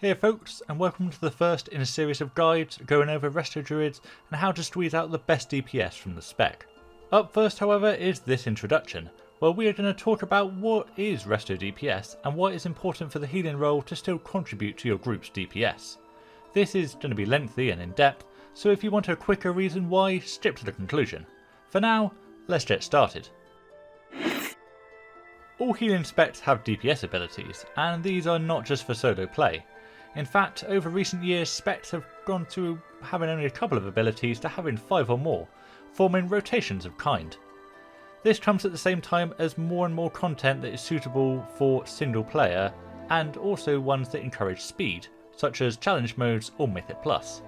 Hey folks, and welcome to the first in a series of guides going over Resto Druids and how to squeeze out the best DPS from the spec. Up first however is this introduction, where we are going to talk about what is Resto DPS and why it's important for the healing role to still contribute to your group's DPS. This is going to be lengthy and in depth, so if you want a quicker reason why, skip to the conclusion. For now, let's get started. All healing specs have DPS abilities, and these are not just for solo play. In fact, over recent years, specs have gone through having only a couple of abilities to having 5 or more, forming rotations of kind. This comes at the same time as more and more content that is suitable for single player, and also ones that encourage speed, such as challenge modes or Mythic Plus.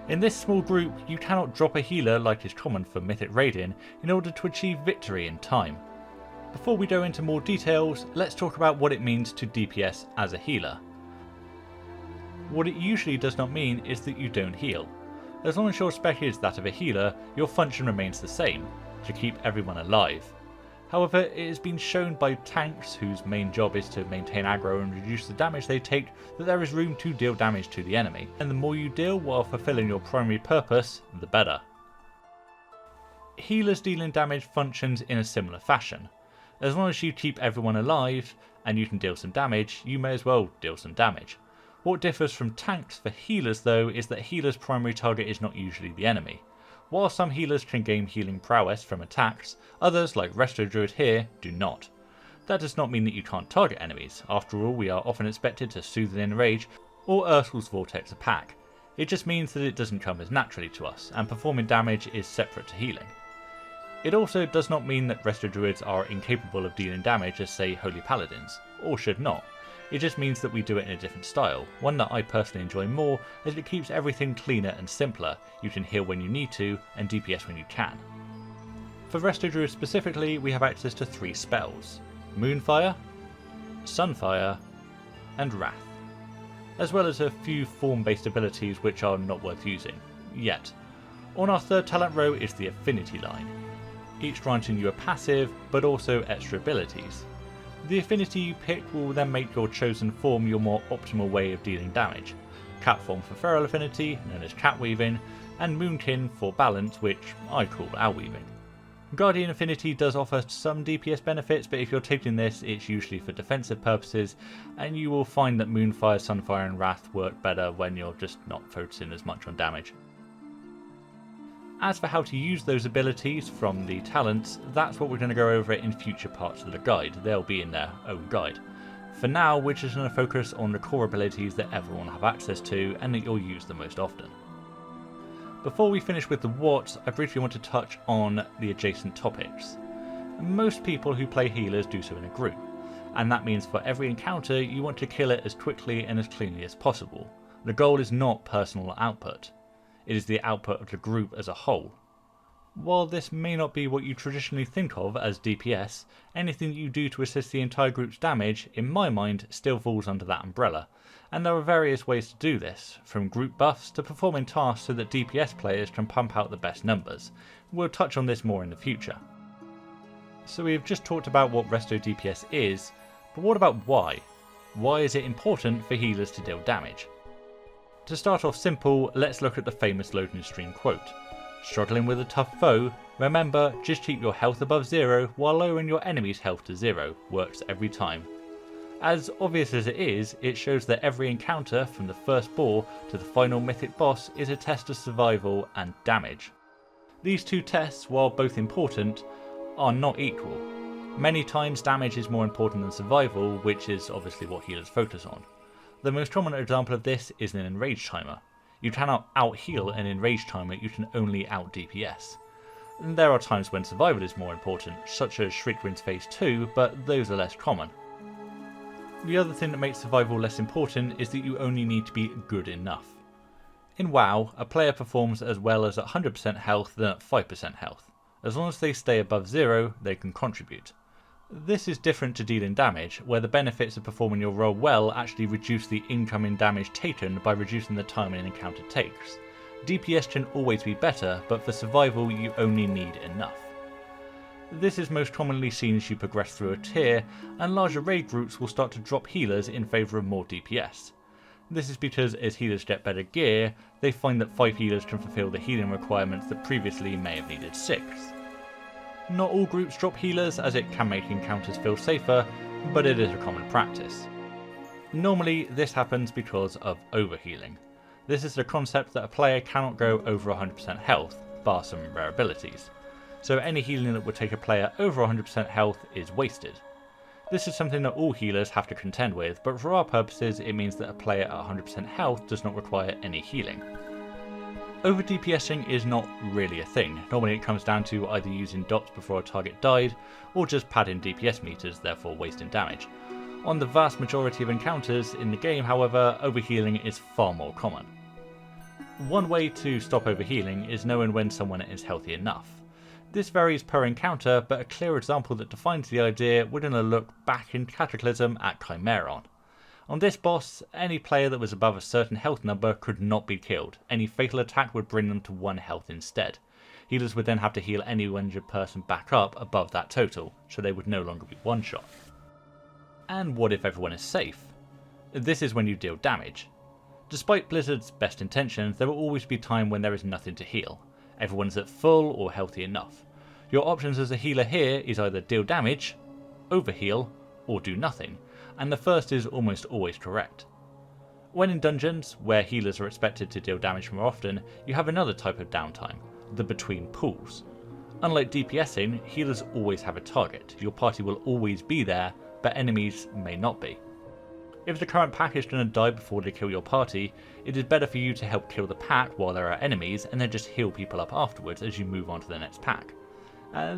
In this small group, you cannot drop a healer like is common for Mythic Raiding in order to achieve victory in time. Before we go into more details, let's talk about what it means to DPS as a healer. What it usually does not mean is that you don't heal. As long as your spec is that of a healer, your function remains the same, to keep everyone alive. However, it has been shown by tanks whose main job is to maintain aggro and reduce the damage they take that there is room to deal damage to the enemy, and the more you deal while fulfilling your primary purpose, the better. Healers dealing damage functions in a similar fashion. As long as you keep everyone alive and you can deal some damage, you may as well deal some damage. What differs from tanks for healers though is that healers' primary target is not usually the enemy. While some healers can gain healing prowess from attacks, others like Resto Druid here do not. That does not mean that you can't target enemies, after all we are often expected to soothe and enrage or Ursul's Vortex a pack. It just means that it doesn't come as naturally to us, and performing damage is separate to healing. It also does not mean that Resto Druids are incapable of dealing damage as say Holy Paladins, or should not. It just means that we do it in a different style, one that I personally enjoy more as it keeps everything cleaner and simpler. You can heal when you need to and DPS when you can. For Resto Druid specifically, we have access to 3 spells: Moonfire, Sunfire and Wrath, as well as a few form-based abilities which are not worth using, yet. On our third talent row is the Affinity line, each granting you a passive but also extra abilities. The affinity you pick will then make your chosen form your more optimal way of dealing damage. Cat form for Feral Affinity, known as Catweaving, and Moonkin for Balance, which I call Owlweaving. Guardian Affinity does offer some DPS benefits, but if you're taking this, it's usually for defensive purposes, and you will find that Moonfire, Sunfire and Wrath work better when you're just not focusing as much on damage. As for how to use those abilities from the talents, that's what we're going to go over in future parts of the guide. They'll be in their own guide. For now, we're just going to focus on the core abilities that everyone will have access to and that you'll use the most often. Before we finish with the what, I briefly want to touch on the adjacent topics. Most people who play healers do so in a group, and that means for every encounter you want to kill it as quickly and as cleanly as possible. The goal is not personal output. It is the output of the group as a whole. While this may not be what you traditionally think of as DPS, anything that you do to assist the entire group's damage, in my mind, still falls under that umbrella, and there are various ways to do this, from group buffs to performing tasks so that DPS players can pump out the best numbers. We'll touch on this more in the future. So we have just talked about what Resto DPS is, but what about why? Why is it important for healers to deal damage? To start off simple, let's look at the famous loading stream quote. Struggling with a tough foe, remember, just keep your health above 0 while lowering your enemy's health to 0, works every time. As obvious as it is, it shows that every encounter from the first boar to the final mythic boss is a test of survival and damage. These two tests, while both important, are not equal. Many times damage is more important than survival, which is obviously what healers focus on. The most common example of this is an enraged timer. You cannot out-heal an enraged timer, you can only out-DPS. There are times when survival is more important, such as Shriekwind's Phase 2, but those are less common. The other thing that makes survival less important is that you only need to be good enough. In WoW, a player performs as well as at 100% health than at 5% health. As long as they stay above 0, they can contribute. This is different to dealing damage, where the benefits of performing your role well actually reduce the incoming damage taken by reducing the time an encounter takes. DPS can always be better, but for survival you only need enough. This is most commonly seen as you progress through a tier, and larger raid groups will start to drop healers in favour of more DPS. This is because as healers get better gear, they find that 5 healers can fulfill the healing requirements that previously may have needed 6. Not all groups drop healers, as it can make encounters feel safer, but it is a common practice. Normally this happens because of overhealing. This is the concept that a player cannot go over 100% health, bar some rare abilities. So any healing that would take a player over 100% health is wasted. This is something that all healers have to contend with, but for our purposes it means that a player at 100% health does not require any healing. Over DPSing is not really a thing. Normally it comes down to either using dots before a target died, or just padding DPS meters, therefore wasting damage. On the vast majority of encounters in the game, however, overhealing is far more common. One way to stop overhealing is knowing when someone is healthy enough. This varies per encounter, but a clear example that defines the idea we're going to look back in Cataclysm at Chimeron. On this boss, any player that was above a certain health number could not be killed. Any fatal attack would bring them to 1 health instead. Healers would then have to heal any injured person back up above that total, so they would no longer be one-shot. And what if everyone is safe? This is when you deal damage. Despite Blizzard's best intentions, there will always be time when there is nothing to heal. Everyone's at full or healthy enough. Your options as a healer here is either deal damage, overheal, or do nothing, and the first is almost always correct. When in dungeons, where healers are expected to deal damage more often, you have another type of downtime, the between pools. Unlike DPSing, healers always have a target. Your party will always be there, but enemies may not be. If the current pack is going to die before they kill your party, it is better for you to help kill the pack while there are enemies and then just heal people up afterwards as you move on to the next pack.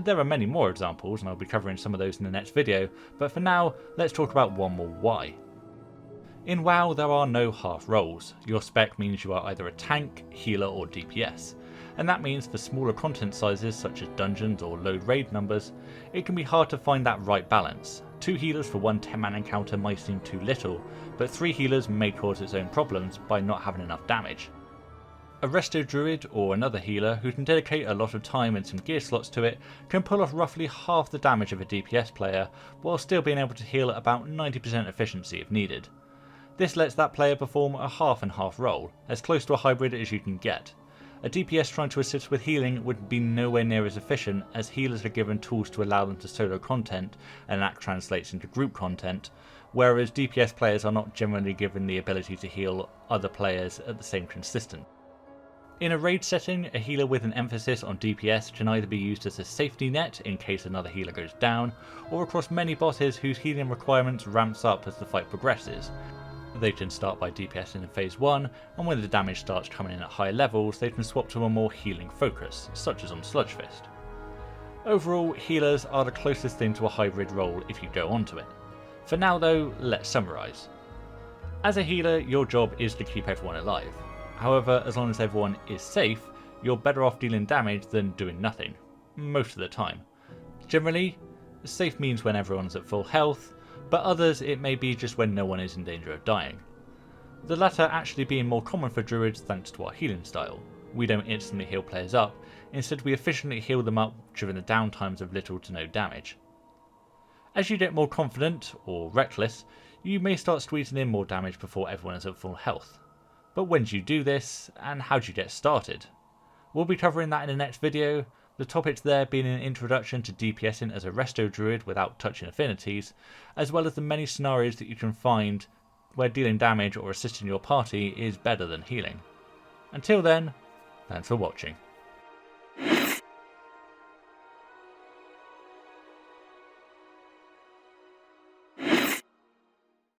There are many more examples and I'll be covering some of those in the next video, but for now let's talk about one more why. In WoW there are no half roles. Your spec means you are either a tank, healer or DPS, and that means for smaller content sizes such as dungeons or low raid numbers, it can be hard to find that right balance. 2 healers for one 10-man encounter might seem too little, but 3 healers may cause its own problems by not having enough damage. A Resto Druid or another healer who can dedicate a lot of time and some gear slots to it can pull off roughly half the damage of a DPS player while still being able to heal at about 90% efficiency if needed. This lets that player perform a half and half role, as close to a hybrid as you can get. A DPS trying to assist with healing would be nowhere near as efficient, as healers are given tools to allow them to solo content and that translates into group content, whereas DPS players are not generally given the ability to heal other players at the same consistent. In a raid setting, a healer with an emphasis on DPS can either be used as a safety net in case another healer goes down, or across many bosses whose healing requirements ramps up as the fight progresses. They can start by DPSing in phase 1, and when the damage starts coming in at higher levels, they can swap to a more healing focus, such as on Sludgefist. Overall, healers are the closest thing to a hybrid role if you go onto it. For now though, let's summarise. As a healer, your job is to keep everyone alive. However, as long as everyone is safe, you're better off dealing damage than doing nothing, most of the time. Generally, safe means when everyone's at full health, but others it may be just when no one is in danger of dying. The latter actually being more common for druids thanks to our healing style. We don't instantly heal players up, instead we efficiently heal them up during the downtimes of little to no damage. As you get more confident, or reckless, you may start squeezing in more damage before everyone is at full health. But when do you do this, and how do you get started? We'll be covering that in the next video, the topics there being an introduction to DPSing as a Resto Druid without touching affinities, as well as the many scenarios that you can find where dealing damage or assisting your party is better than healing. Until then, thanks for watching.